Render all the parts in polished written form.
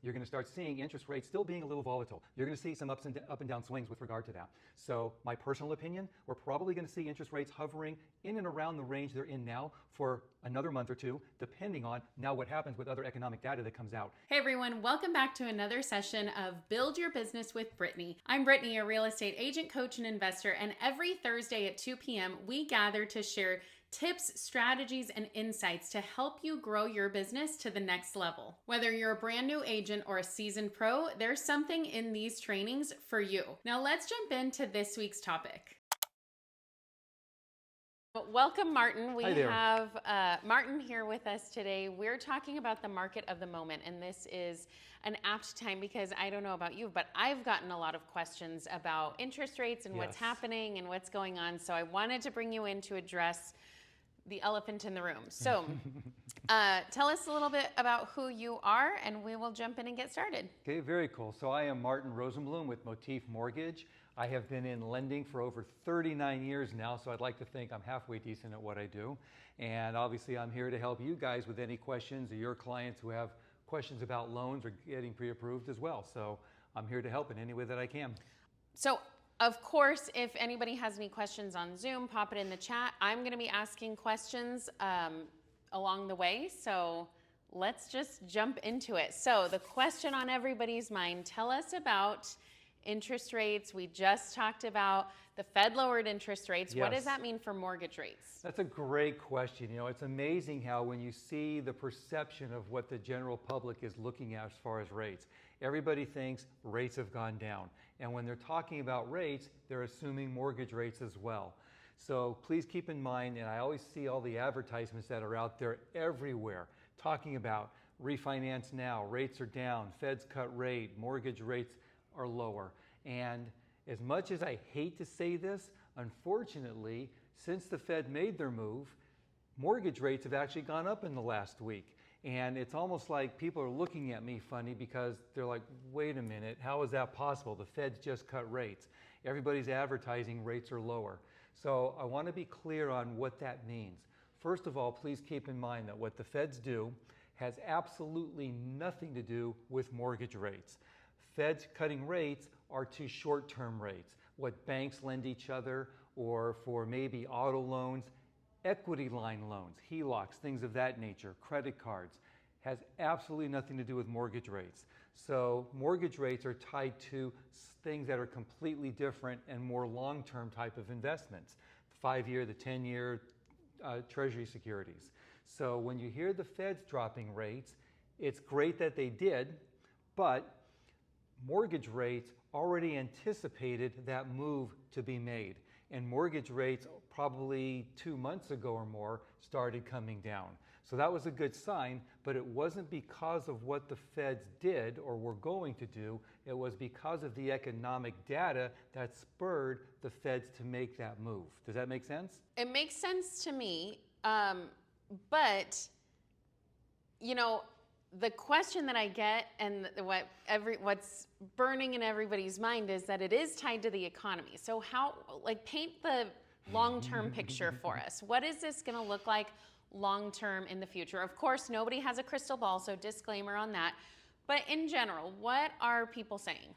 you're going to start seeing interest rates still being a little volatile. You're going to see some up and down swings with regard to that. So my personal opinion, we're probably going to see interest rates hovering in and around the range they're in now for another month or two, depending on now what happens with other economic data that comes out. Hey everyone, welcome back to another session of Build Your Business with Brittany. I'm Brittany, a real estate agent, coach, and investor, and every Thursday at 2 p.m. we gather to share tips, strategies, and insights to help you grow your business to the next level. Whether you're a brand new agent or a seasoned pro, there's something in these trainings for you. Now let's jump into this week's topic. Welcome, Martin. We have Martin here with us today. We're talking about the market of the moment, and this is an apt time because I don't know about you, but I've gotten a lot of questions about interest rates and what's happening and what's going on. So I wanted to bring you in to address the elephant in the room. So tell us a little bit about who you are, and we will jump in and get started. Okay, very cool. So I am Martin Rosenblum with Motif Mortgage. I have been in lending for over 39 years now, so I'd like to think I'm halfway decent at what I do. And obviously I'm here to help you guys with any questions, or your clients who have questions about loans or getting pre-approved as well. So I'm here to help in any way that I can. So of course, if anybody has any questions on Zoom, pop it in the chat. I'm going to be asking questions along the way, so let's just jump into it. So the question on everybody's mind, tell us about interest rates. We just talked about the Fed lowered interest rates. Yes. What does that mean for mortgage rates? That's a great question. You know, it's amazing how when you see the perception of what the general public is looking at as far as rates, everybody thinks rates have gone down. And when they're talking about rates, they're assuming mortgage rates as well. So please keep in mind, and I always see all the advertisements that are out there everywhere talking about refinance now, rates are down, Fed's cut rate, mortgage rates are lower. And as much as I hate to say this, unfortunately, since the Fed made their move, mortgage rates have actually gone up in the last week. And it's almost like people are looking at me funny because they're like, wait a minute, how is that possible? The Fed's just cut rates. Everybody's advertising rates are lower. So I want to be clear on what that means. First of all, please keep in mind that what the Feds do has absolutely nothing to do with mortgage rates. Feds cutting rates are to short-term rates, what banks lend each other, or for maybe auto loans, equity line loans, HELOCs, things of that nature, credit cards, has absolutely nothing to do with mortgage rates. So mortgage rates are tied to things that are completely different and more long-term type of investments, the 5-year, the 10-year Treasury securities. So when you hear the Feds dropping rates, it's great that they did, but mortgage rates already anticipated that move to be made. And mortgage rates probably 2 months ago or more started coming down. So that was a good sign, but it wasn't because of what the Feds did or were going to do. It was because of the economic data that spurred the Feds to make that move. Does that make sense? It makes sense to me, but you know, the question that I get and what's burning in everybody's mind is that it is tied to the economy. So how, paint the long-term picture for us. What is this going to look like long-term in the future? Of course, nobody has a crystal ball, so disclaimer on that. But in general, what are people saying?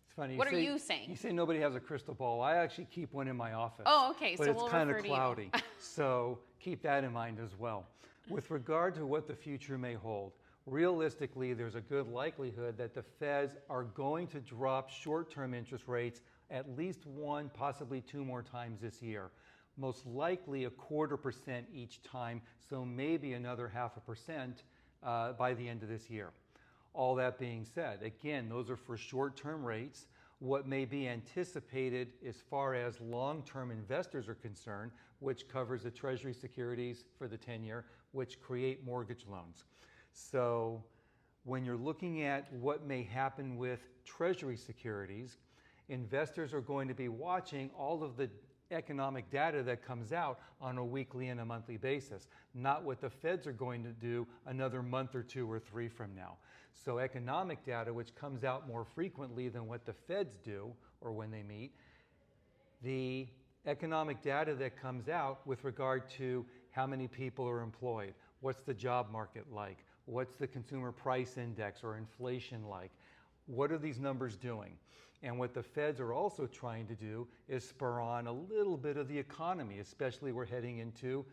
It's funny. What are you saying? You say nobody has a crystal ball. I actually keep one in my office. Oh, okay. But so it's we'll kind of refer cloudy. to you. So keep that in mind as well. With regard to what the future may hold, realistically, there's a good likelihood that the Feds are going to drop short-term interest rates at least 1, possibly 2 more times this year. Most likely 0.25% each time, so maybe another 0.5% by the end of this year. All that being said, again, those are for short-term rates. What may be anticipated as far as long-term investors are concerned, which covers the Treasury securities for the 10-year, which create mortgage loans. So when you're looking at what may happen with Treasury securities, investors are going to be watching all of the economic data that comes out on a weekly and a monthly basis, not what the Feds are going to do another month or 2 or 3 from now. So economic data, which comes out more frequently than what the Feds do or when they meet, the economic data that comes out with regard to how many people are employed, what's the job market like, What's the consumer price index or inflation like? What are these numbers doing? And what the feds are also trying to do is spur on a little bit of the economy, especially we're heading into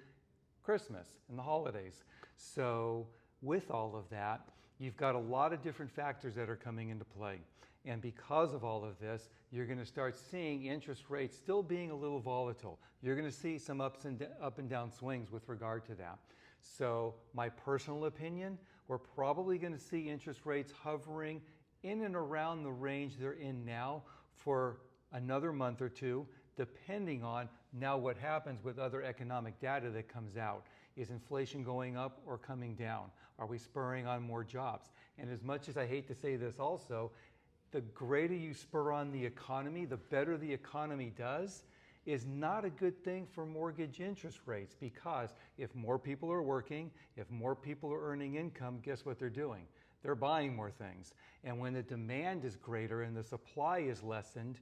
Christmas and the holidays. So with all of that, you've got a lot of different factors that are coming into play. And because of all of this, you're going to start seeing interest rates still being a little volatile. You're going to see some up and down swings with regard to that. So my personal opinion, we're probably going to see interest rates hovering in and around the range they're in now for another month or two, depending on now what happens with other economic data that comes out. Is inflation going up or coming down? Are we spurring on more jobs? And as much as I hate to say this also, the greater you spur on the economy, the better the economy does, is not a good thing for mortgage interest rates, because if more people are working, if more people are earning income, guess what they're doing? They're buying more things. And when the demand is greater and the supply is lessened,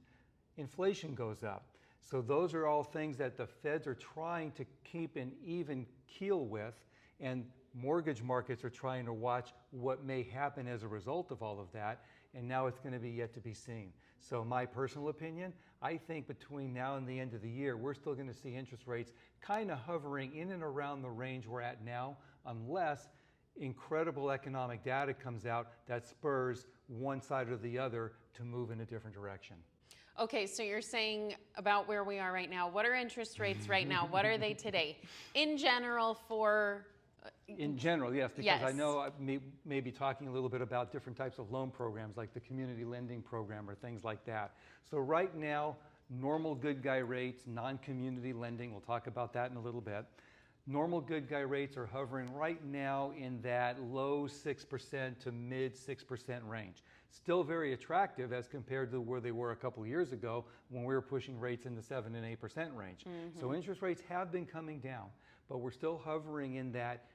inflation goes up. So those are all things that the feds are trying to keep an even keel with, and mortgage markets are trying to watch what may happen as a result of all of that, and now it's going to be yet to be seen. So my personal opinion, I think between now and the end of the year, we're still going to see interest rates kind of hovering in and around the range we're at now, unless incredible economic data comes out that spurs one side or the other to move in a different direction. Okay, so you're saying about where we are right now. What are interest rates right now? What are they today? In general for... In general, yes, because Yes. I know I may be talking a little bit about different types of loan programs like the community lending program or things like that. So right now, normal good guy rates, non-community lending, we'll talk about that in a little bit. Normal good guy rates are hovering right now in that low 6% to mid 6% range. Still very attractive as compared to where they were a couple of years ago when we were pushing rates in the 7 and 8% range. So interest rates have been coming down, but we're still hovering in that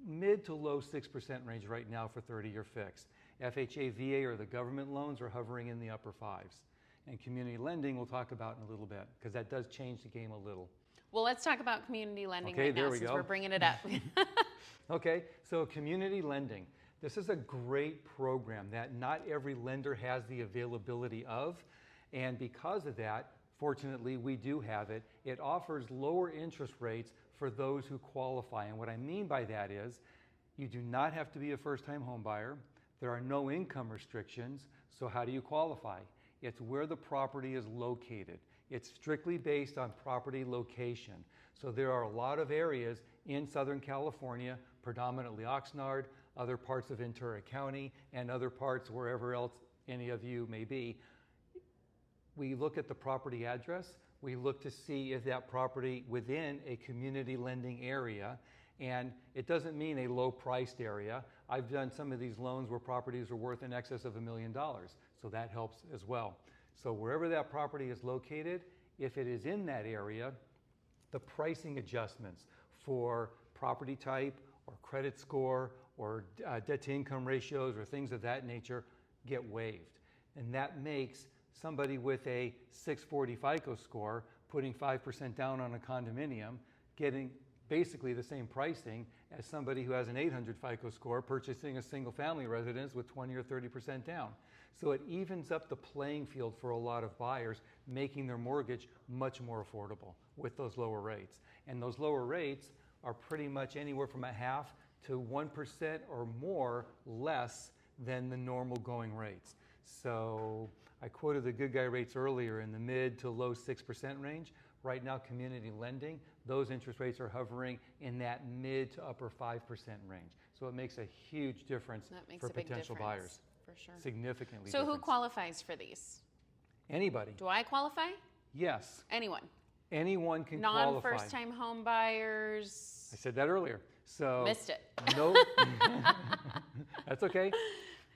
mid to low 6% range right now for 30-year fixed. FHA, VA, or the government loans are hovering in the upper fives. And community lending we'll talk about in a little bit, because that does change the game a little. Well, let's talk about community lending Okay, right now, there we since go. we're bringing it up. Okay, so community lending. This is a great program that not every lender has the availability of, and because of that, fortunately, we do have it. It offers lower interest rates for those who qualify, and what I mean by that is you do not have to be a first-time home buyer. There are no income restrictions, so how do you qualify? It's where the property is located. It's strictly based on property location. So there are a lot of areas in Southern California, predominantly Oxnard, other parts of Ventura County, and other parts wherever else any of you may be. We look at the property address. We look to see if that property within a community lending area, and it doesn't mean a low-priced area. I've done some of these loans where properties are worth in excess of $1 million, so that helps as well. So wherever that property is located, if it is in that area, the pricing adjustments for property type or credit score or debt-to-income ratios or things of that nature get waived. And that makes somebody with a 640 FICO score putting 5% down on a condominium getting basically the same pricing as somebody who has an 800 FICO score purchasing a single-family residence with 20 or 30% down. So it evens up the playing field for a lot of buyers, making their mortgage much more affordable with those lower rates. And those lower rates are pretty much anywhere from 0.5% to 1% or more less than the normal going rates. So I quoted the good guy rates earlier in the mid to low 6% range. Right now, community lending, those interest rates are hovering in that mid to upper 5% range. So it makes a huge difference for potential buyers. For sure. Significantly So difference. who qualifies for these? Anybody. Do I qualify? Yes. Anyone. Anyone can qualify. Non-first-time home buyers. I said that earlier. So Missed it. No. That's okay.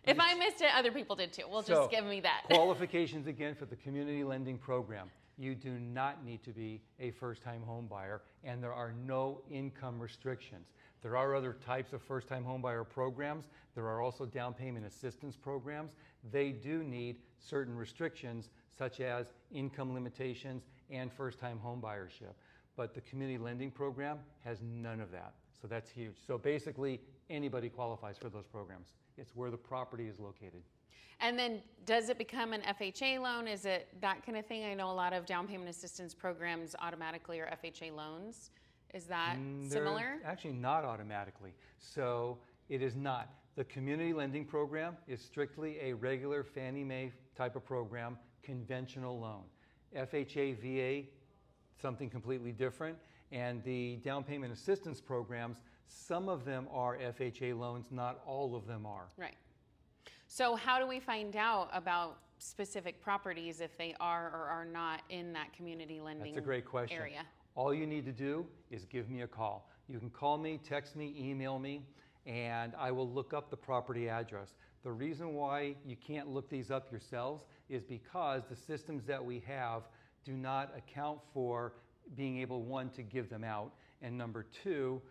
If I missed it, other people did too. Well, So, just give me that. Qualifications again for the community lending program. You do not need to be a first-time home buyer, and there are no income restrictions. There are other types of first-time home buyer programs. There are also down payment assistance programs. They do need certain restrictions, such as income limitations and first-time home buyership. But the community lending program has none of that. So that's huge. So basically, anybody qualifies for those programs. It's where the property is located. And then does it become an FHA loan? Is it that kind of thing? I know a lot of down payment assistance programs automatically are FHA loans. Is that similar? Actually not automatically. So it is not. The community lending program is strictly a regular Fannie Mae type of program, conventional loan. FHA, VA, something completely different. And the down payment assistance programs, some of them are FHA loans, not all of them are. Right. So how do we find out about specific properties if they are or are not in that community lending area? That's a great question. All you need to do is give me a call. You can call me, text me, email me, and I will look up the property address. The reason why you can't look these up yourselves is because the systems that we have do not account for being able, one, to give them out, and number two,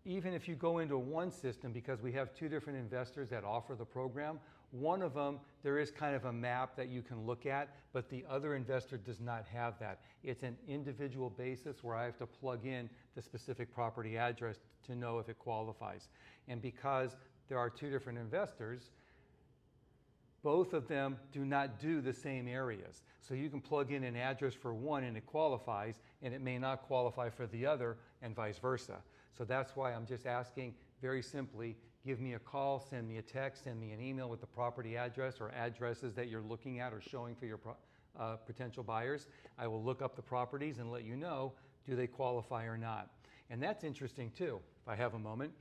even if you go into one system, because we have two different investors that offer the program, one of them, there is kind of a map that you can look at, but the other investor does not have that. It's an individual basis where I have to plug in the specific property address to know if it qualifies. And because there are two different investors, both of them do not do the same areas. So you can plug in an address for one and it qualifies, and it may not qualify for the other, and vice versa. So that's why I'm just asking very simply, give me a call, send me a text, send me an email with the property address or addresses that you're looking at or showing for your potential buyers. I will look up the properties and let you know, do they qualify or not? And that's interesting too, if I have a moment.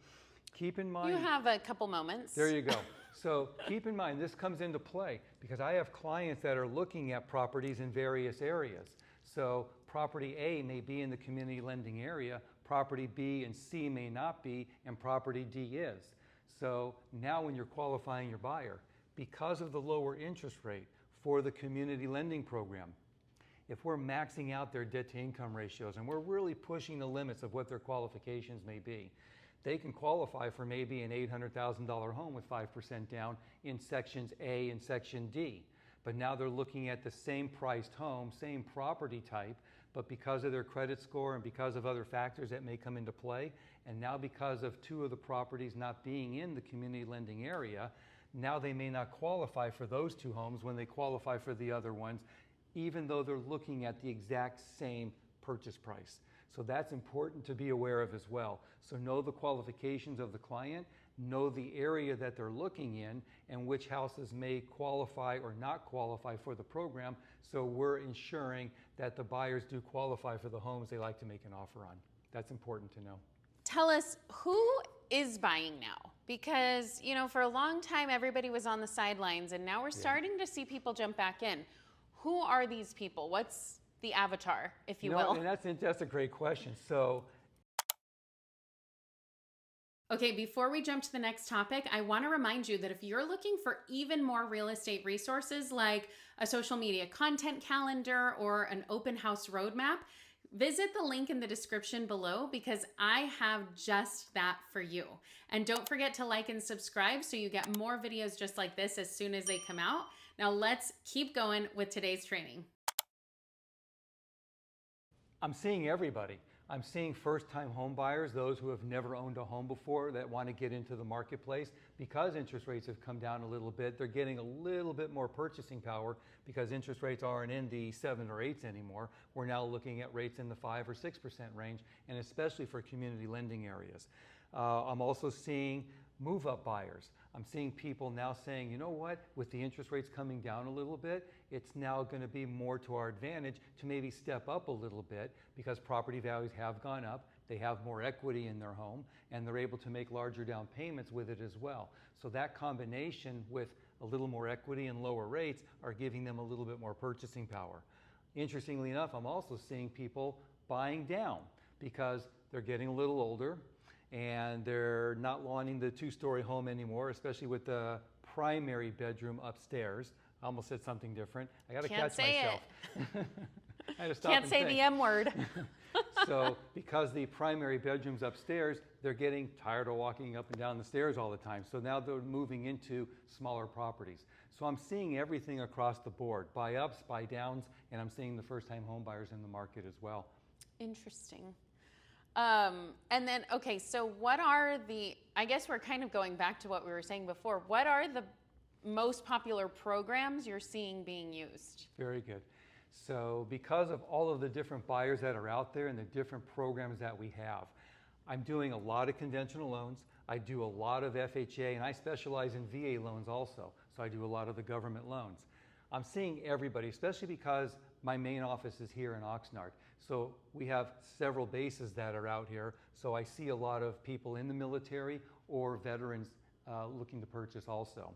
Keep in mind— You have a couple moments. There you go. So keep in mind, this comes into play because I have clients that are looking at properties in various areas. So property A may be in the community lending area, property B and C may not be, and property D is. So now when you're qualifying your buyer, because of the lower interest rate for the community lending program, if we're maxing out their debt to income ratios and we're really pushing the limits of what their qualifications may be, they can qualify for maybe an $800,000 home with 5% down in sections A and section D. But now they're looking at the same priced home, same property type, but because of their credit score and because of other factors that may come into play, and now because of two of the properties not being in the community lending area, now they may not qualify for those two homes when they qualify for the other ones, even though they're looking at the exact same purchase price. So that's important to be aware of as well. So know the qualifications of the client, know the area that they're looking in, and which houses may qualify or not qualify for the program, so we're ensuring that the buyers do qualify for the homes they like to make an offer on. That's important to know. Tell us, who is buying now? Because, you know, for a long time, everybody was on the sidelines, and now we're starting to see people jump back in. Who are these people? What's the avatar, if you will? And that's a great question. So, okay, before we jump to the next topic, I want to remind you that if you're looking for even more real estate resources like a social media content calendar or an open house roadmap, visit the link in the description below because I have just that for you. And don't forget to like and subscribe so you get more videos just like this as soon as they come out. Now let's keep going with today's training. I'm seeing everybody. I'm seeing first-time home buyers, those who have never owned a home before that want to get into the marketplace. Because interest rates have come down a little bit, they're getting a little bit more purchasing power because interest rates aren't in the 7 or 8s anymore. We're now looking at rates in the 5 or 6% range, and especially for community lending areas. I'm also seeing move-up buyers. I'm seeing people now saying, you know what, with the interest rates coming down a little bit, it's now going to be more to our advantage to maybe step up a little bit because property values have gone up, they have more equity in their home, and they're able to make larger down payments with it as well. So that combination with a little more equity and lower rates are giving them a little bit more purchasing power. Interestingly enough, I'm also seeing people buying down because they're getting a little older, and they're not wanting the 2-story home anymore, especially with the primary bedroom upstairs. I almost said something different. I got to catch myself. I had to stop. Can't say the M word. So because the primary bedroom's upstairs, they're getting tired of walking up and down the stairs all the time. So now they're moving into smaller properties. So I'm seeing everything across the board, buy ups, buy downs, and I'm seeing the first-time home buyers in the market as well. Interesting. And then, okay, so what are I guess we're kind of going back to what we were saying before. What are the most popular programs you're seeing being used? Very good. So because of all of the different buyers that are out there and the different programs that we have, I'm doing a lot of conventional loans. I do a lot of FHA, and I specialize in VA loans also. So I do a lot of the government loans. I'm seeing everybody, especially because my main office is here in Oxnard. So we have several bases that are out here. So I see a lot of people in the military or veterans looking to purchase also.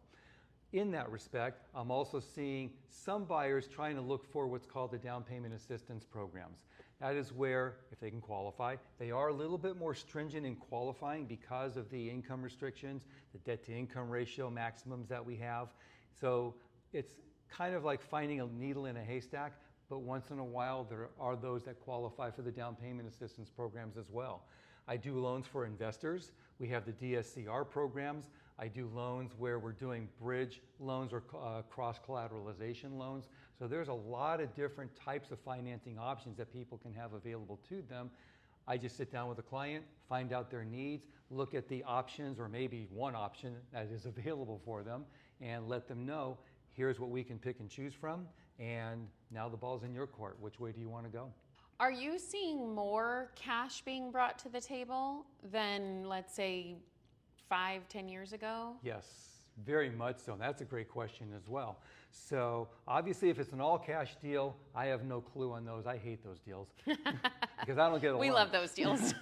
In that respect, I'm also seeing some buyers trying to look for what's called the down payment assistance programs. That is where, if they can qualify, they are a little bit more stringent in qualifying because of the income restrictions, the debt to income ratio maximums that we have. So it's kind of like finding a needle in a haystack, but once in a while there are those that qualify for the down payment assistance programs as well. I do loans for investors. We have the DSCR programs. I do loans where we're doing bridge loans or cross-collateralization loans. So there's a lot of different types of financing options that people can have available to them. I just sit down with a client, find out their needs, look at the options or maybe one option that is available for them, and let them know, here's what we can pick and choose from, and now the ball's in your court. Which way do you want to go? Are you seeing more cash being brought to the table than, let's say, 5-10 years ago? Yes, very much so. And that's a great question as well. So obviously if it's an all cash deal, I have no clue on those. I hate those deals because I don't get a We loan. love those deals.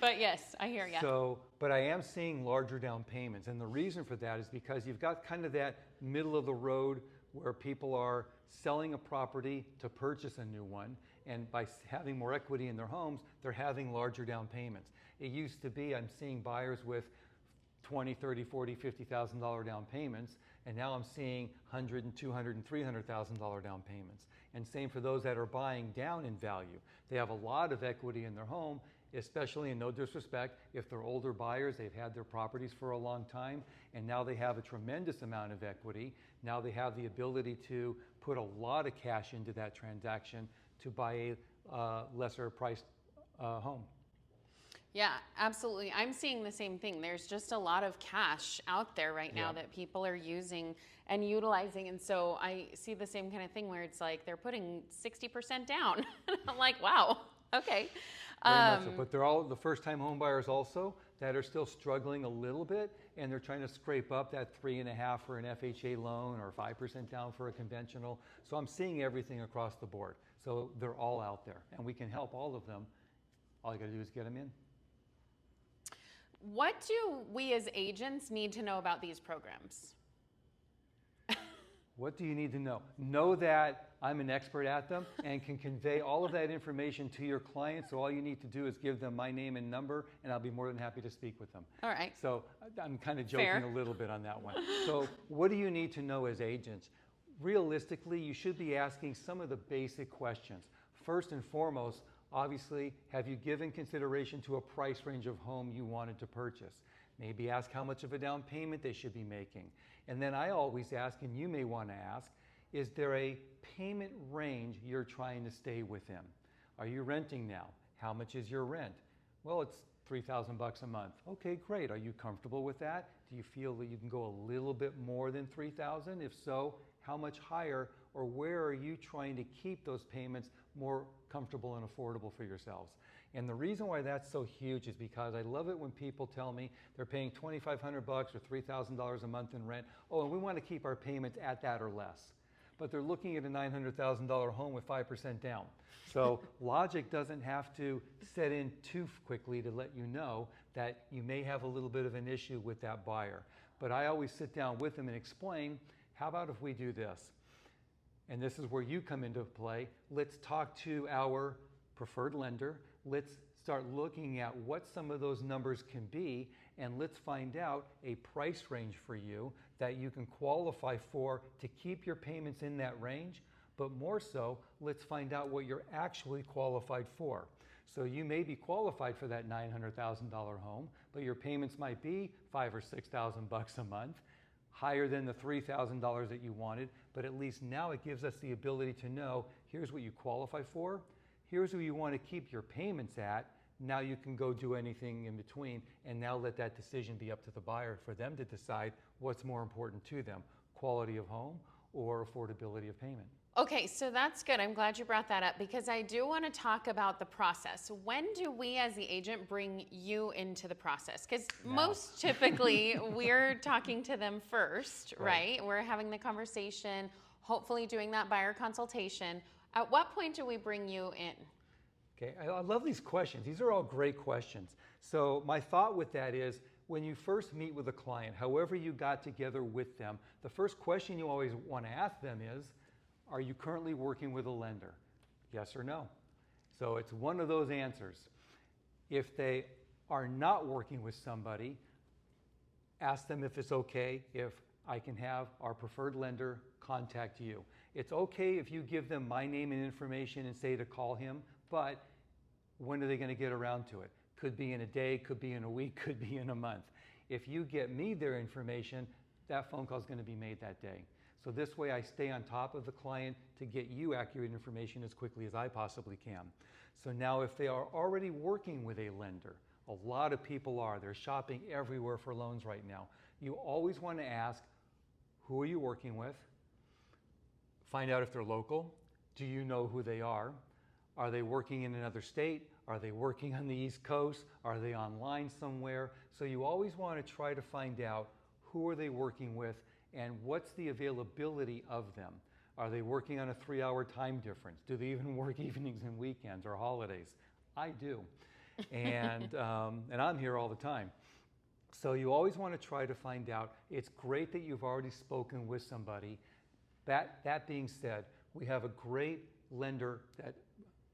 But yes, I hear you. So, but I am seeing larger down payments. And the reason for that is because you've got kind of that middle of the road where people are selling a property to purchase a new one. And by having more equity in their homes, they're having larger down payments. It used to be I'm seeing buyers with $20,000, $30,000, $40,000, $50,000 down payments, and now I'm seeing $100,000, $200,000, and $300,000 down payments. And same for those that are buying down in value. They have a lot of equity in their home, especially, in no disrespect, if they're older buyers, they've had their properties for a long time, and now they have a tremendous amount of equity. Now they have the ability to put a lot of cash into that transaction to buy a lesser priced home. Yeah, absolutely. I'm seeing the same thing. There's just a lot of cash out there right now that people are using and utilizing. And so I see the same kind of thing where it's like they're putting 60% down. I'm like, wow, okay. Very much so. But they're all the first-time home buyers also that are still struggling a little bit, and they're trying to scrape up that 3.5% for an FHA loan or 5% down for a conventional. So I'm seeing everything across the board. So they're all out there, and we can help all of them. All you got to do is get them in. What do we as agents need to know about these programs? What do you need to know? Know that I'm an expert at them and can convey all of that information to your clients. So all you need to do is give them my name and number, and I'll be more than happy to speak with them. All right. So I'm kind of joking Fair. a little bit on that one. So what do you need to know as agents? Realistically, you should be asking some of the basic questions. First and foremost, obviously, have you given consideration to a price range of home you wanted to purchase? Maybe ask how much of a down payment they should be making. And then I always ask, and you may want to ask, is there a payment range you're trying to stay within? Are you renting now? How much is your rent? Well, it's $3,000 a month. Okay, great. Are you comfortable with that? Do you feel that you can go a little bit more than $3,000? If so, how much higher, or where are you trying to keep those payments more comfortable and affordable for yourselves? And the reason why that's so huge is because I love it when people tell me they're paying $2,500 or $3,000 a month in rent. Oh, and we want to keep our payments at that or less. But they're looking at a $900,000 home with 5% down. So logic doesn't have to set in too quickly to let you know that you may have a little bit of an issue with that buyer. But I always sit down with them and explain, how about if we do this? And this is where you come into play. Let's talk to our preferred lender. Let's start looking at what some of those numbers can be, and let's find out a price range for you that you can qualify for to keep your payments in that range. But more so, let's find out what you're actually qualified for. So you may be qualified for that $900,000 home, but your payments might be $5,000 or $6,000 a month, higher than the $3,000 that you wanted. But at least now it gives us the ability to know, here's what you qualify for, here's where you want to keep your payments at. Now you can go do anything in between, and now let that decision be up to the buyer for them to decide what's more important to them, quality of home or affordability of payment. Okay, so that's good. I'm glad you brought that up because I do want to talk about the process. When do we as the agent bring you into the process? Because most typically we're talking to them first, right? We're having the conversation, hopefully doing that buyer consultation. At what point do we bring you in? Okay, I love these questions. These are all great questions. So my thought with that is, when you first meet with a client, however you got together with them, the first question you always want to ask them is, are you currently working with a lender? Yes or no? So it's one of those answers. If they are not working with somebody, ask them if it's okay if I can have our preferred lender contact you. It's okay if you give them my name and information and say to call him, but when are they going to get around to it? Could be in a day, could be in a week, could be in a month. If you get me their information, that phone call is going to be made that day. So this way I stay on top of the client to get you accurate information as quickly as I possibly can. So now if they are already working with a lender, a lot of people are, they're shopping everywhere for loans right now. You always want to ask, who are you working with? Find out if they're local. Do you know who they are? Are they working in another state? Are they working on the East Coast? Are they online somewhere? So you always want to try to find out who are they working with and what's the availability of them. Are they working on a 3-hour time difference? Do they even work evenings and weekends or holidays? I do, and I'm here all the time. So you always want to try to find out. It's great that you've already spoken with somebody. That being said, we have a great lender that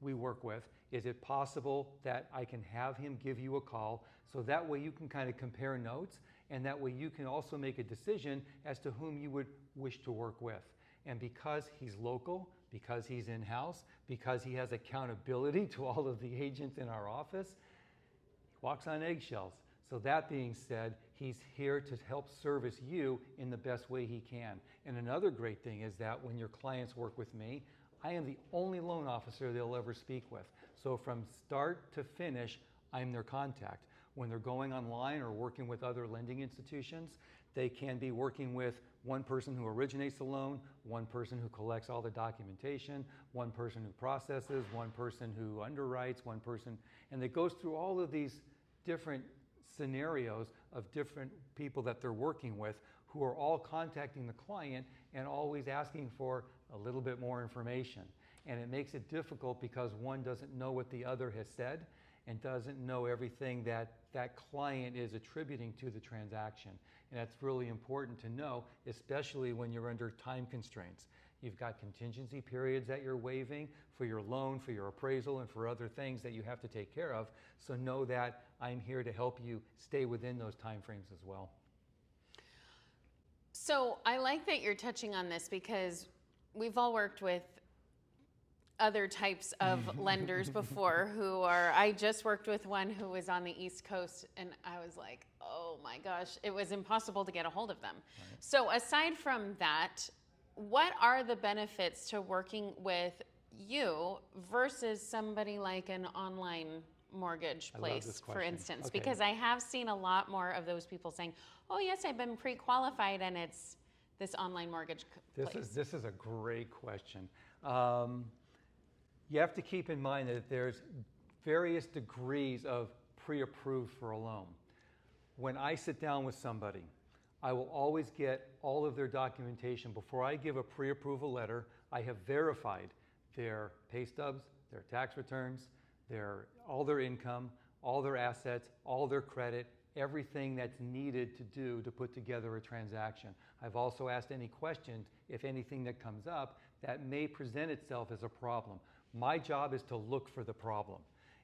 we work with. Is it possible that I can have him give you a call so that way you can kind of compare notes, and that way you can also make a decision as to whom you would wish to work with. And because he's local, because he's in-house, because he has accountability to all of the agents in our office, he walks on eggshells. So that being said, he's here to help service you in the best way he can. And another great thing is that when your clients work with me, I am the only loan officer they'll ever speak with. So from start to finish, I'm their contact. When they're going online or working with other lending institutions, they can be working with one person who originates the loan, one person who collects all the documentation, one person who processes, one person who underwrites, one person, and it goes through all of these different scenarios of different people that they're working with who are all contacting the client and always asking for a little bit more information. And it makes it difficult because one doesn't know what the other has said and doesn't know everything that that client is attributing to the transaction. And that's really important to know, especially when you're under time constraints. You've got contingency periods that you're waiving for your loan, for your appraisal, and for other things that you have to take care of. So know that I'm here to help you stay within those timeframes as well. So I like that you're touching on this because we've all worked with other types of lenders before I just worked with one who was on the East Coast, and I was like, oh my gosh, it was impossible to get a hold of them. Right. So aside from that, what are the benefits to working with you versus somebody like an online mortgage place, for instance? Okay. Because I have seen a lot more of those people saying, oh yes, I've been pre-qualified, and it's this online mortgage place. This is a great question. You have to keep in mind that there's various degrees of pre-approved for a loan. When I sit down with somebody, I will always get all of their documentation. Before I give a pre-approval letter, I have verified their pay stubs, their tax returns, all their income, all their assets, all their credit, everything that's needed to do to put together a transaction. I've also asked any questions, if anything that comes up, that may present itself as a problem. My job is to look for the problem.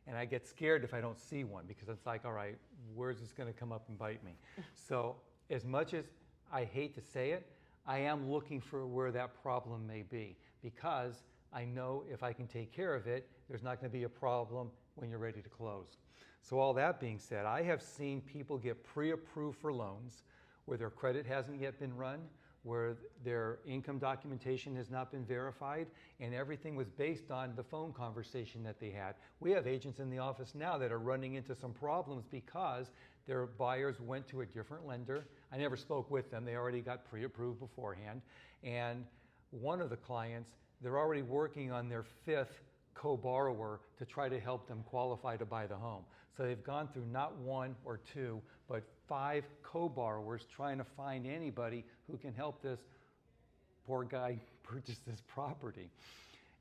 And I get scared if I don't see one, because it's like, all right, where's this going to come up and bite me? So as much as I hate to say it, I am looking for where that problem may be, because I know if I can take care of it, there's not going to be a problem when you're ready to close. So all that being said, I have seen people get pre-approved for loans where their credit hasn't yet been run, where their income documentation has not been verified, and everything was based on the phone conversation that they had. We have agents in the office now that are running into some problems because their buyers went to a different lender. I never spoke with them. They already got pre-approved beforehand. And one of the clients, they're already working on their 5th co-borrower to try to help them qualify to buy the home. So they've gone through not 1 or 2, but 5 co-borrowers trying to find anybody who can help this poor guy purchase this property.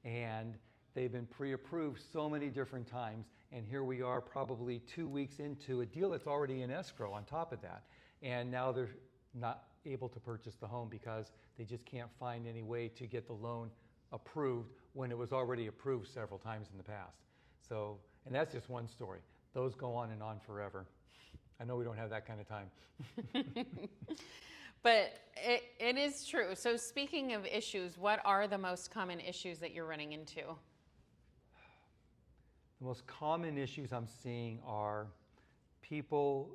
And they've been pre-approved so many different times, and here we are probably 2 weeks into a deal that's already in escrow on top of that. And now they're not able to purchase the home because they just can't find any way to get the loan approved when it was already approved several times in the past. So, and that's just one story. Those go on and on forever. I know we don't have that kind of time. But it is true. So speaking of issues, what are the most common issues that you're running into? The most common issues I'm seeing are people,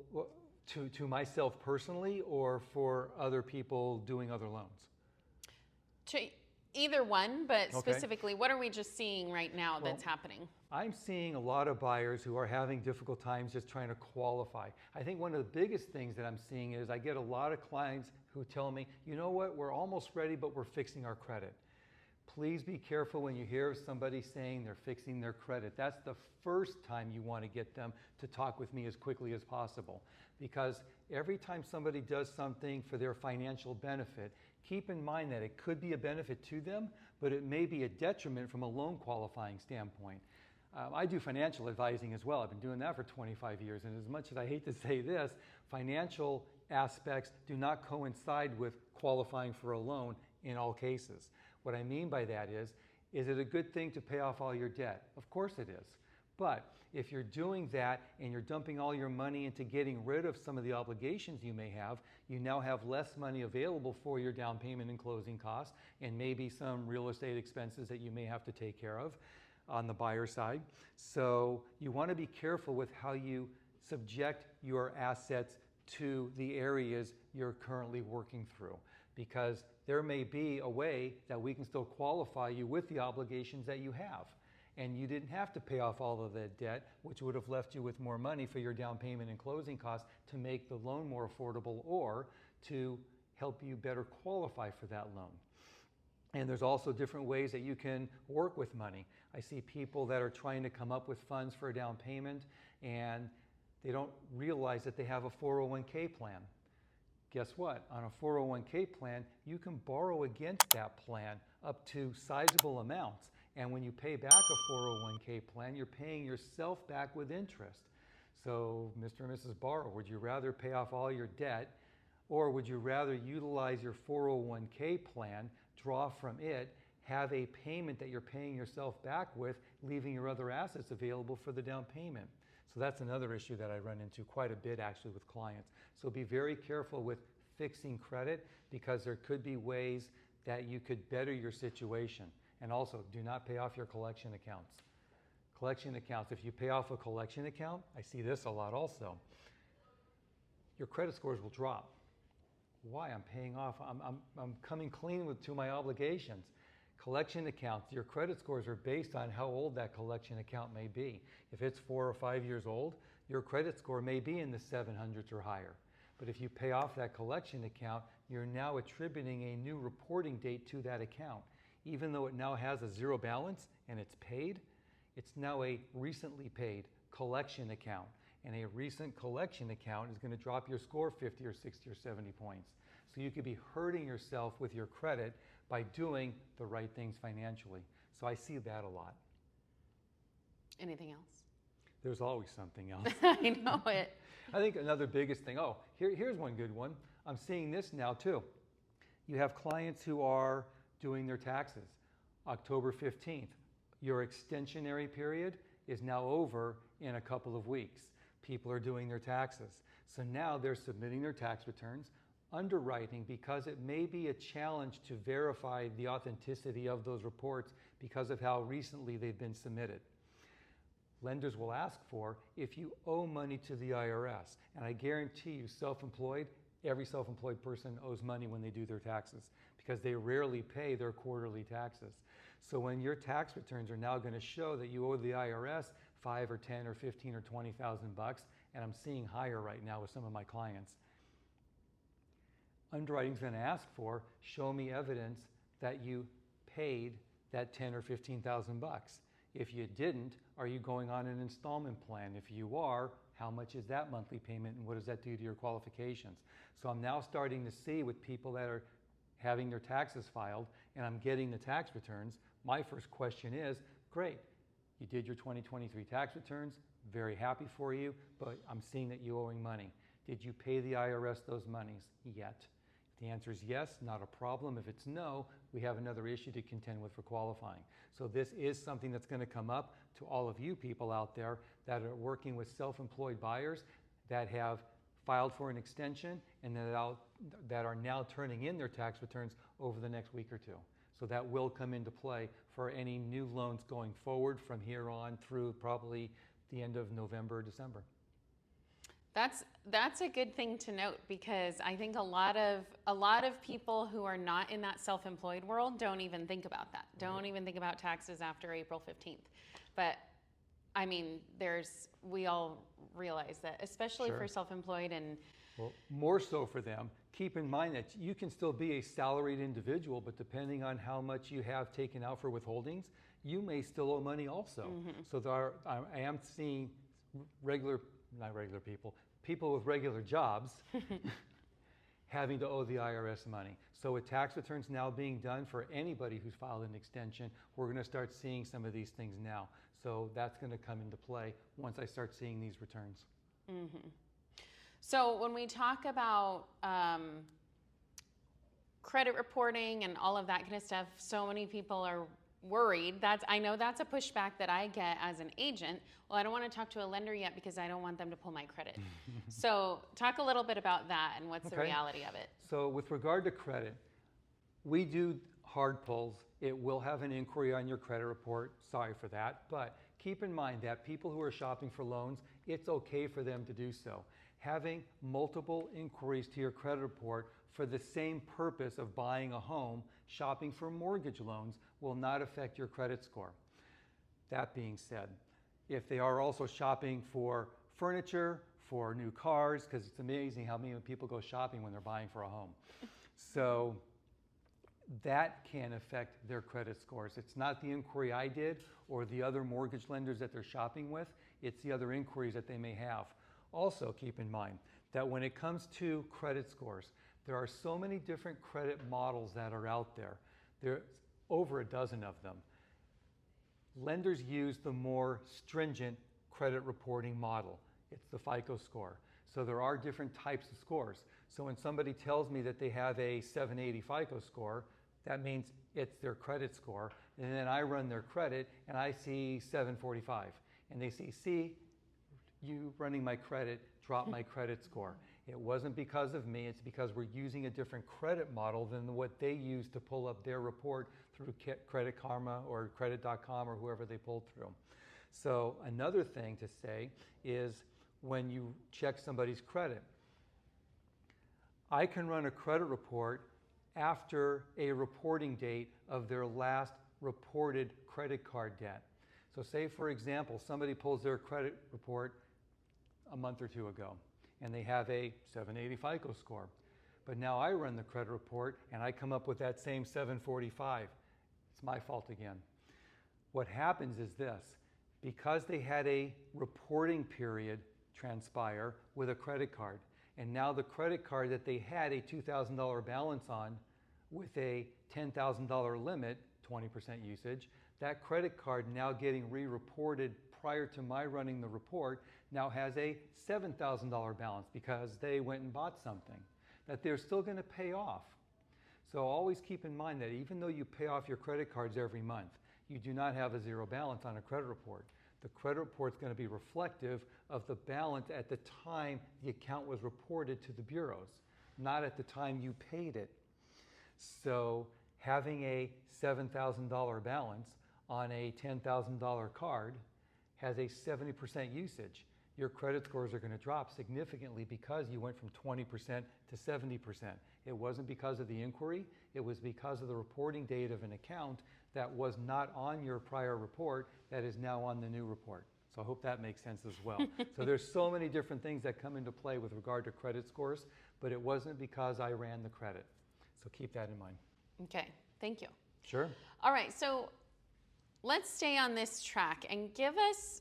to myself personally, or for other people doing other loans? To either one, but Okay. specifically, what are we just seeing right now that's happening? I'm seeing a lot of buyers who are having difficult times just trying to qualify. I think one of the biggest things that I'm seeing is I get a lot of clients who tell me, you know what, we're almost ready, but we're fixing our credit. Please be careful when you hear somebody saying they're fixing their credit. That's the first time you want to get them to talk with me as quickly as possible. Because every time somebody does something for their financial benefit, keep in mind that it could be a benefit to them, but it may be a detriment from a loan qualifying standpoint. I do financial advising as well. I've been doing that for 25 years. And as much as I hate to say this, financial aspects do not coincide with qualifying for a loan in all cases. What I mean by that is it a good thing to pay off all your debt? Of course it is. But if you're doing that and you're dumping all your money into getting rid of some of the obligations you may have, you now have less money available for your down payment and closing costs, and maybe some real estate expenses that you may have to take care of on the buyer side. So you want to be careful with how you subject your assets to the areas you're currently working through, because there may be a way that we can still qualify you with the obligations that you have. And you didn't have to pay off all of that debt, which would have left you with more money for your down payment and closing costs to make the loan more affordable or to help you better qualify for that loan. And there's also different ways that you can work with money. I see people that are trying to come up with funds for a down payment and they don't realize that they have a 401k plan. Guess what? On a 401k plan, you can borrow against that plan up to sizable amounts. And when you pay back a 401k plan, you're paying yourself back with interest. So, Mr. and Mrs. Borrower, would you rather pay off all your debt, or would you rather utilize your 401k plan, draw from it, have a payment that you're paying yourself back with, leaving your other assets available for the down payment? So that's another issue that I run into quite a bit actually with clients. So be very careful with fixing credit, because there could be ways that you could better your situation. And also, do not pay off your collection accounts. Collection accounts, if you pay off a collection account, I see this a lot also, your credit scores will drop. Why? I'm paying off, I'm coming clean to my obligations. Collection accounts, your credit scores are based on how old that collection account may be. If it's 4 or 5 years old, your credit score may be in the 700s or higher. But if you pay off that collection account, you're now attributing a new reporting date to that account. Even though it now has a zero balance and it's paid, it's now a recently paid collection account. And a recent collection account is going to drop your score 50 or 60 or 70 points. So you could be hurting yourself with your credit by doing the right things financially. So I see that a lot. Anything else? There's always something else. I know it. I think another biggest thing, here's one good one. I'm seeing this now too. You have clients who are doing their taxes. October 15th, your extensionary period is now over in a couple of weeks. People are doing their taxes. So now they're submitting their tax returns, underwriting, because it may be a challenge to verify the authenticity of those reports because of how recently they've been submitted. Lenders will ask for if you owe money to the IRS. And I guarantee you, self-employed, Every self-employed person owes money when they do their taxes because they rarely pay their quarterly taxes. So when your tax returns are now going to show that you owe the IRS 5 or 10 or 15 or 20,000 bucks, and I'm seeing higher right now with some of my clients, underwriting's going to ask for, show me evidence that you paid that 10 or 15,000 bucks. If you didn't, are you going on an installment plan? If you are, how much is that monthly payment and what does that do to your qualifications? So I'm now starting to see with people that are having their taxes filed and I'm getting the tax returns, my first question is, great, you did your 2023 tax returns, very happy for you, but I'm seeing that you're owing money. Did you pay the IRS those monies yet? If the answer is yes, not a problem. If it's no, we have another issue to contend with for qualifying. So this is something that's going to come up to all of you people out there that are working with self-employed buyers that have filed for an extension and that are now turning in their tax returns over the next week or two. So that will come into play for any new loans going forward from here on through probably the end of November, December. That's a good thing to note because I think a lot of people who are not in that self-employed world don't even think about that. Don't even think about taxes after April 15th. But I mean, we all realize that, especially for self-employed and well, more so for them. Keep in mind that you can still be a salaried individual, but depending on how much you have taken out for withholdings, you may still owe money also. So I am seeing people with regular jobs having to owe the IRS money. So with tax returns now being done for anybody who's filed an extension, we're going to start seeing some of these things now. So that's going to come into play once I start seeing these returns. So when we talk about credit reporting and all of that kind of stuff, so many people are worried. I know that's a pushback that I get as an agent. Well, I don't want to talk to a lender yet because I don't want them to pull my credit. So talk a little bit about that and what's the reality of it. So with regard to credit, we do hard pulls. It will have an inquiry on your credit report. Sorry for that. But keep in mind that people who are shopping for loans, it's okay for them to do so. Having multiple inquiries to your credit report for the same purpose of buying a home, shopping for mortgage loans, will not affect your credit score. That being said, if they are also shopping for furniture, for new cars, because it's amazing how many people go shopping when they're buying for a home. So that can affect their credit scores. It's not the inquiry I did or the other mortgage lenders that they're shopping with, it's the other inquiries that they may have. Also keep in mind that when it comes to credit scores, there are so many different credit models that are out there. There's over a dozen of them. Lenders use the more stringent credit reporting model. It's the FICO score. So there are different types of scores. So when somebody tells me that they have a 780 FICO score, that means it's their credit score. And then I run their credit and I see 745. And they see, you running my credit dropped my credit score. It wasn't because of me, it's because we're using a different credit model than what they use to pull up their report through Credit Karma or Credit.com or whoever they pulled through. So another thing to say is when you check somebody's credit, I can run a credit report after a reporting date of their last reported credit card debt. So say, for example, somebody pulls their credit report a month or two ago, and they have a 780 FICO score. But now I run the credit report, and I come up with that same 745. It's my fault again. What happens is this. Because they had a reporting period transpire with a credit card, and now the credit card that they had a $2,000 balance on with a $10,000 limit, 20% usage, that credit card now getting re-reported prior to my running the report now has a $7,000 balance because they went and bought something that they're still going to pay off. So always keep in mind that even though you pay off your credit cards every month, you do not have a zero balance on a credit report. The credit report is going to be reflective of the balance at the time the account was reported to the bureaus, not at the time you paid it. So having a $7,000 balance on a $10,000 card has a 70% usage. your credit scores are going to drop significantly because you went from 20% to 70%. It wasn't because of the inquiry, it was because of the reporting date of an account that was not on your prior report that is now on the new report. So I hope that makes sense as well. So there's so many different things that come into play with regard to credit scores, but it wasn't because I ran the credit. So keep that in mind. Okay, thank you. Sure. All right, so let's stay on this track and give us,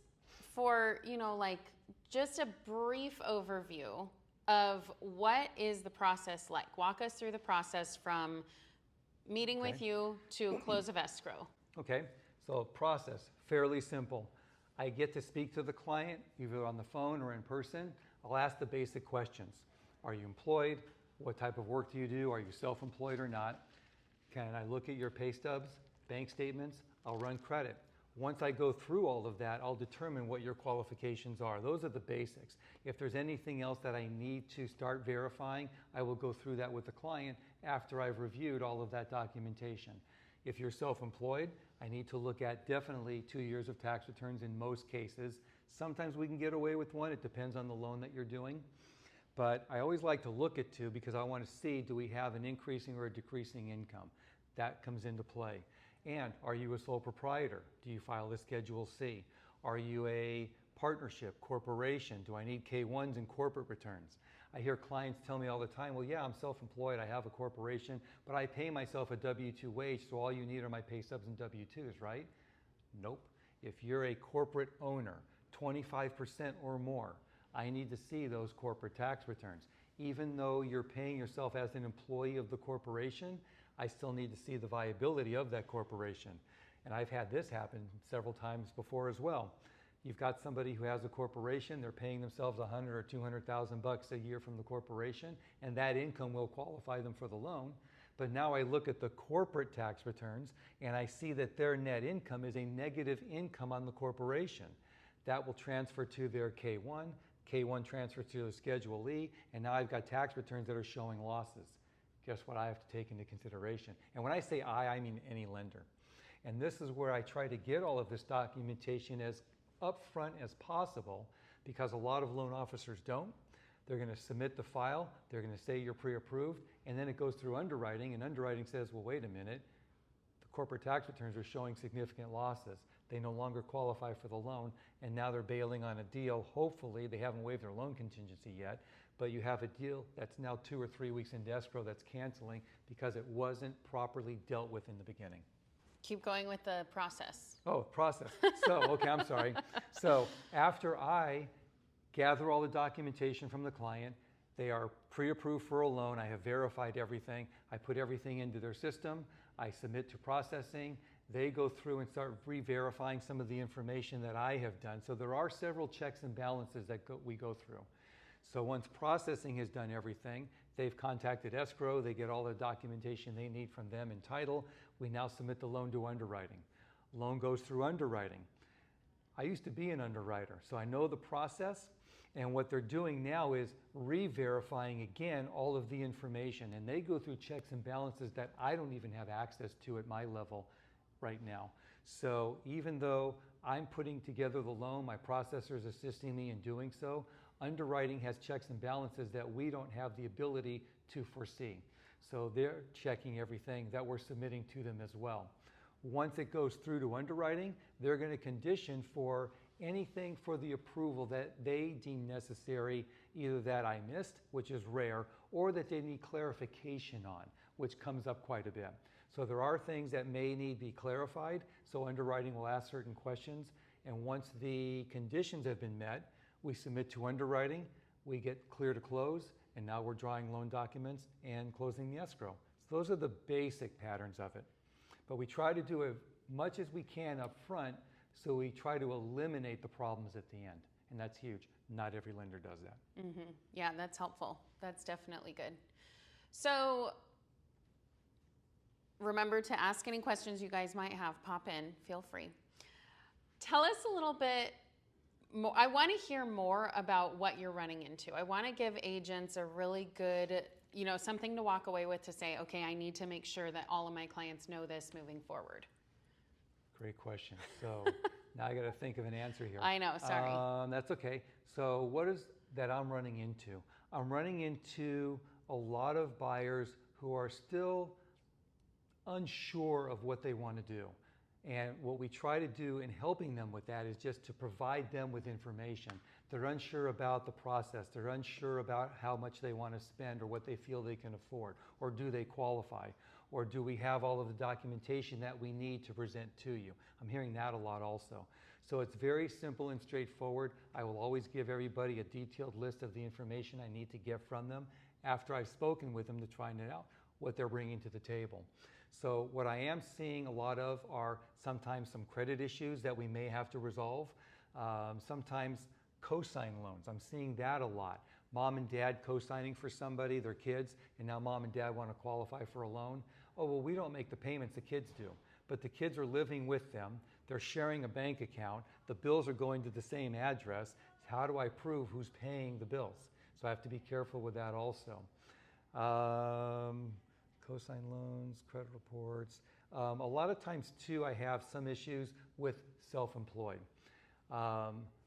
for, like just a brief overview of what is the process like. Walk us through the process from meeting with you to close of escrow. Okay, so process, fairly simple. I get to speak to the client, either on the phone or in person. I'll ask the basic questions. Are you employed? What type of work do you do? Are you self-employed or not? Can I look at your pay stubs, bank statements? I'll run credit. Once I go through all of that, I'll determine what your qualifications are. Those are the basics. If there's anything else that I need to start verifying, I will go through that with the client after I've reviewed all of that documentation. If you're self-employed, I need to look at definitely 2 years of tax returns in most cases. Sometimes we can get away with one. It depends on the loan that you're doing. But I always like to look at 2 because I want to see, do we have an increasing or a decreasing income? That comes into play. And are you a sole proprietor? Do you file a Schedule C? Are you a partnership, corporation? Do I need K-1s and corporate returns? I hear clients tell me all the time, well, yeah, I'm self-employed, I have a corporation, but I pay myself a W-2 wage, so all you need are my pay stubs and W-2s, right? Nope. If you're a corporate owner, 25% or more, I need to see those corporate tax returns. Even though you're paying yourself as an employee of the corporation, I still need to see the viability of that corporation. And I've had this happen several times before as well. You've got somebody who has a corporation, they're paying themselves $100,000 or $200,000 a year from the corporation, and that income will qualify them for the loan. But now I look at the corporate tax returns and I see that their net income is a negative income on the corporation. That will transfer to their K-1, K-1 transfers to the Schedule E, and now I've got tax returns that are showing losses. Guess what I have to take into consideration? And when I say I mean any lender. And this is where I try to get all of this documentation as upfront as possible, because a lot of loan officers don't. They're going to submit the file, they're going to say you're pre-approved, and then it goes through underwriting, and underwriting says, well, wait a minute, the corporate tax returns are showing significant losses. They no longer qualify for the loan, and now they're bailing on a deal. Hopefully, they haven't waived their loan contingency yet, but you have a deal that's now 2 or 3 weeks into escrow that's canceling because it wasn't properly dealt with in the beginning. Keep going with the process. Oh, process. So, okay, I'm sorry. So after I gather all the documentation from the client, they are pre-approved for a loan, I have verified everything, I put everything into their system, I submit to processing, they go through and start re-verifying some of the information that I have done. So there are several checks and balances that we go through. So once processing has done everything, they've contacted escrow, they get all the documentation they need from them in title, we now submit the loan to underwriting. Loan goes through underwriting. I used to be an underwriter, so I know the process, and what they're doing now is re-verifying again all of the information, and they go through checks and balances that I don't even have access to at my level right now. So even though I'm putting together the loan, my processor is assisting me in doing so, underwriting has checks and balances that we don't have the ability to foresee. So they're checking everything that we're submitting to them as well. Once it goes through to underwriting, they're going to condition for anything for the approval that they deem necessary, either that I missed, which is rare, or that they need clarification on, which comes up quite a bit. So there are things that may need to be clarified, so underwriting will ask certain questions, and once the conditions have been met, we submit to underwriting, we get clear to close, and now we're drawing loan documents and closing the escrow. So those are the basic patterns of it. But we try to do as much as we can up front, so we try to eliminate the problems at the end. And that's huge. Not every lender does that. Mm-hmm. Yeah, that's helpful. That's definitely good. So remember to ask any questions you guys might have. Pop in. Feel free. Tell us a little bit more. I want to hear more about what you're running into. I want to give agents a really good, something to walk away with to say, okay, I need to make sure that all of my clients know this moving forward. Great question. So Now I got to think of an answer here. I know, sorry. That's okay. So what is that I'm running into? I'm running into a lot of buyers who are still unsure of what they want to do. And what we try to do in helping them with that is just to provide them with information. They're unsure about the process. They're unsure about how much they want to spend or what they feel they can afford. Or do they qualify? Or do we have all of the documentation that we need to present to you? I'm hearing that a lot also. So it's very simple and straightforward. I will always give everybody a detailed list of the information I need to get from them after I've spoken with them to find out what they're bringing to the table. So what I am seeing a lot of are sometimes some credit issues that we may have to resolve. Sometimes co-sign loans. I'm seeing that a lot. Mom and dad co-signing for somebody, their kids, and now mom and dad want to qualify for a loan. Oh, well, we don't make the payments, the kids do. But the kids are living with them. They're sharing a bank account. The bills are going to the same address. How do I prove who's paying the bills? So I have to be careful with that also. Co-sign loans, credit reports. A lot of times too, I have some issues with self-employed.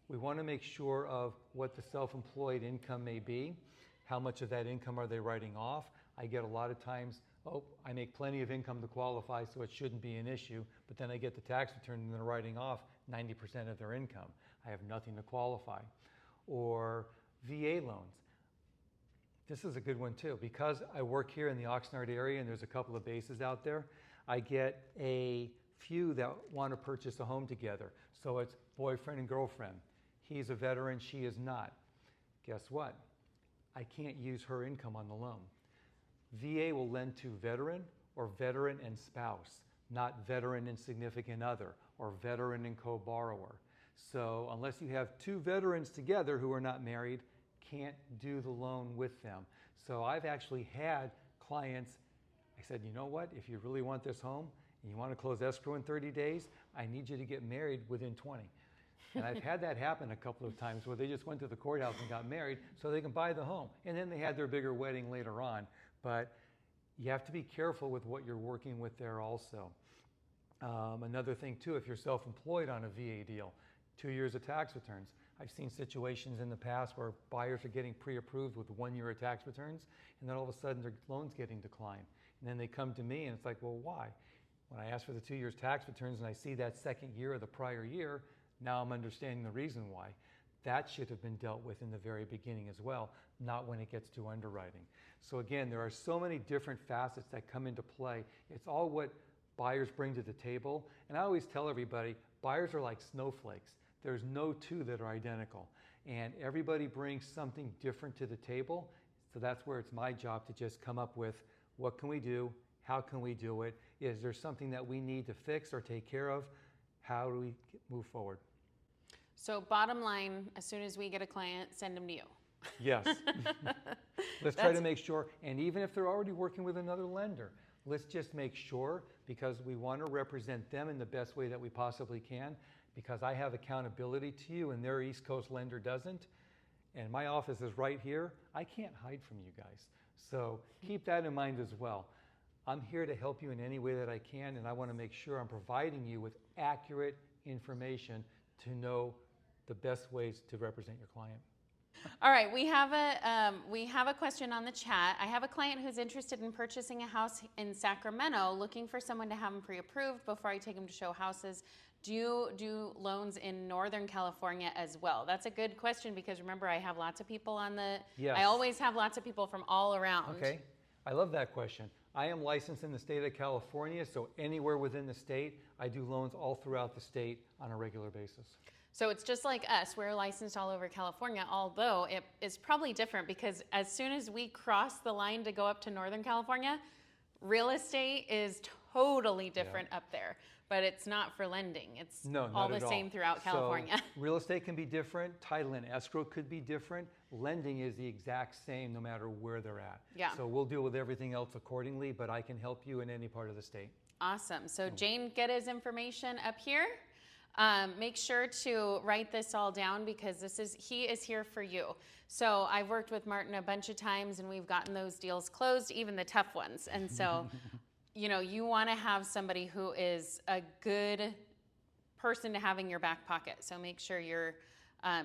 We want to make sure of what the self-employed income may be. How much of that income are they writing off? I get a lot of times, oh, I make plenty of income to qualify, so it shouldn't be an issue. But then I get the tax return and they're writing off 90% of their income. I have nothing to qualify. Or VA loans. This is a good one too. Because I work here in the Oxnard area and there's a couple of bases out there, I get a few that want to purchase a home together. So it's boyfriend and girlfriend. He's a veteran, she is not. Guess what? I can't use her income on the loan. VA will lend to veteran or veteran and spouse, not veteran and significant other or veteran and co-borrower. So unless you have two veterans together who are not married, can't do the loan with them. So I've actually had clients, I said, you know what, if you really want this home and you want to close escrow in 30 days, I need you to get married within 20. And I've had that happen a couple of times where they just went to the courthouse and got married so they can buy the home. And then they had their bigger wedding later on. But you have to be careful with what you're working with there also. Another thing too, if you're self-employed on a VA deal, 2 years of tax returns. I've seen situations in the past where buyers are getting pre-approved with 1 year of tax returns, and then all of a sudden their loan's getting declined. And then they come to me and it's like, well, why? When I ask for the 2 years tax returns and I see that second year of the prior year, now I'm understanding the reason why. That should have been dealt with in the very beginning as well, not when it gets to underwriting. So again, there are so many different facets that come into play. It's all what buyers bring to the table. And I always tell everybody, buyers are like snowflakes. There's no two that are identical. And everybody brings something different to the table. So that's where it's my job to just come up with, what can we do? How can we do it? Is there something that we need to fix or take care of? How do we move forward? So bottom line, as soon as we get a client, send them to you. Yes. Let's try to make sure, and even if they're already working with another lender, let's just make sure, because we want to represent them in the best way that we possibly can, because I have accountability to you and their East Coast lender doesn't, and my office is right here. I can't hide from you guys. So keep that in mind as well. I'm here to help you in any way that I can, and I want to make sure I'm providing you with accurate information to know the best ways to represent your client. All right, we have a question on the chat. I have a client who's interested in purchasing a house in Sacramento, looking for someone to have him pre-approved before I take him to show houses. Do you do loans in Northern California as well? That's a good question, because remember, I have lots of people on the, Yes. I always have lots of people from all around. Okay, I love that question. I am licensed in the state of California, so anywhere within the state, I do loans all throughout the state on a regular basis. So it's just like us, we're licensed all over California, although it is probably different, because as soon as we cross the line to go up to Northern California, real estate is totally different up there. But it's not for lending. It's all the same throughout California. So real estate can be different. Title and escrow could be different. Lending is the exact same no matter where they're at. Yeah. So we'll deal with everything else accordingly, but I can help you in any part of the state. Awesome. So Jane, get his information up here. Make sure to write this all down, because he is here for you. So I've worked with Martin a bunch of times and we've gotten those deals closed, even the tough ones. And so, you know, you want to have somebody who is a good person to have in your back pocket. So make sure you're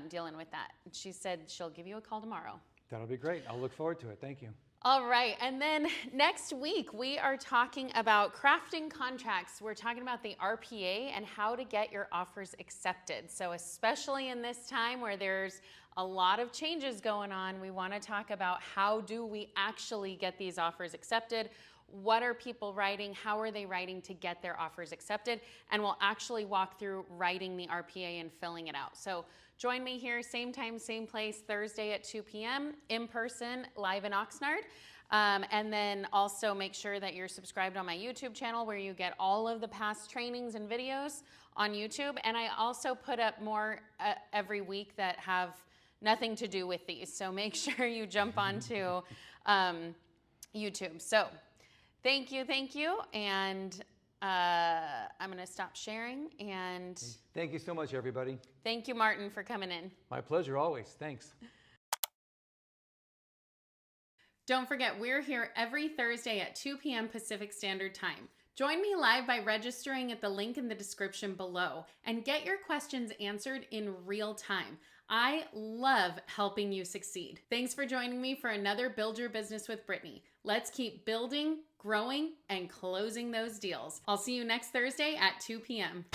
dealing with that. She said she'll give you a call tomorrow. That'll be great. I'll look forward to it. Thank you. All right, and then next week we are talking about crafting contracts. We're talking about the RPA and how to get your offers accepted. So especially in this time where there's a lot of changes going on, we want to talk about how do we actually get these offers accepted? What are people writing? How are they writing to get their offers accepted? And we'll actually walk through writing the RPA and filling it out. So join me here, same time, same place, Thursday at 2 p.m. in person, live in Oxnard. And then also make sure that you're subscribed on my YouTube channel where you get all of the past trainings and videos on YouTube. And I also put up more every week that have nothing to do with these. So make sure you jump onto YouTube. So thank you. And I'm going to stop sharing. And Thank you so much, everybody. thank you, Martin, for coming in. My pleasure always. Thanks. Don't forget, we're here every Thursday at 2 p.m. Pacific Standard Time. Join me live by registering at the link in the description below and get your questions answered in real time. I love helping you succeed. Thanks for joining me for another Build Your Business with Brittany. Let's keep building, growing, and closing those deals. I'll see you next Thursday at 2 p.m.